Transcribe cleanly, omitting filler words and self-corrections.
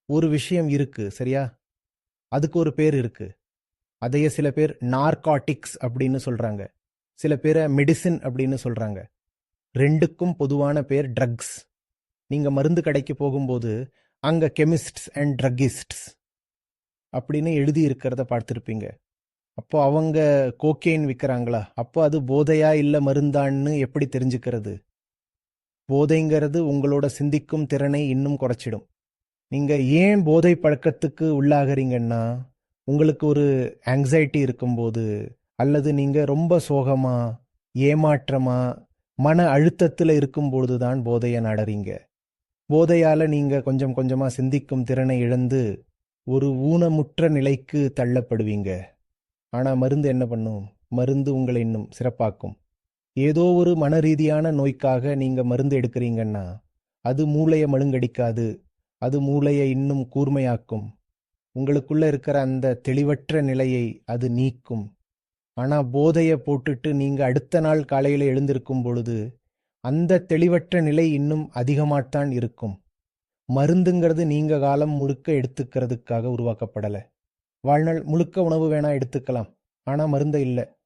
ஒரு விஷயம் இருக்கு, சரியா? அதுக்கு ஒரு பேர் இருக்கு. அதையே சில பேர் நார்காட்டிக்ஸ் அப்படின்னு சொல்றாங்க. சில பேரை மெடிசின் அப்படின்னு சொல்றாங்க. ரெண்டுக்கும் பொதுவான பேர் ட்ரக்ஸ். நீங்க மருந்து கடைக்கு போகும்போது அங்க கெமிஸ்ட்ஸ் அண்ட் ட்ரக்கிஸ்ட்ஸ் அப்படின்னு எழுதி இருக்கிறத பார்த்துருப்பீங்க. அப்போ அவங்க கோகெயின் விற்கிறாங்களா? அப்போ அது போதையா இல்ல மருந்தான்னு எப்படி தெரிஞ்சுக்கிறது? போதைங்கிறது உங்களோட சிந்திக்கும் திறனை இன்னும் குறைச்சிடும். நீங்க ஏன் போதை பழக்கத்துக்கு உள்ளாகிறீங்கன்னா, உங்களுக்கு ஒரு ஆங்ஸைட்டி இருக்கும்போது, அல்லது நீங்க ரொம்ப சோகமா, ஏமாற்றமா, மன அழுத்தத்துல இருக்கும்பொழுது தான் போதையை நாடுறீங்க. போதையால நீங்க கொஞ்சம் கொஞ்சமா சிந்திக்கும் திறனை இழந்து ஒரு ஊனமுற்ற நிலைக்கு தள்ளப்படுவீங்க. ஆனா மருந்து என்ன பண்ணும்? மருந்து உங்களை இன்னும் சிறப்பாக்கும். ஏதோ ஒரு மனரீதியான நோய்க்காக நீங்க மருந்து எடுக்கிறீங்கன்னா, அது மூளையை மழுங்கடிக்காது. அது மூளையை இன்னும் கூர்மையாக்கும். உங்களுக்குள்ள இருக்கிற அந்த தெளிவற்ற நிலையை அது நீக்கும். ஆனா போதையை போட்டுட்டு நீங்க அடுத்த நாள் காலையில எழுந்திருக்கும் பொழுது அந்த தெளிவற்ற நிலை இன்னும் அதிகமாகத்தான் இருக்கும். மருந்துங்கிறது நீங்க காலம் முழுக்க எடுத்துக்கிறதுக்காக உருவாக்கப்படலை. வாழ்நாள் முழுக்க உணவு வேணா எடுத்துக்கலாம், ஆனா மருந்தை இல்லை.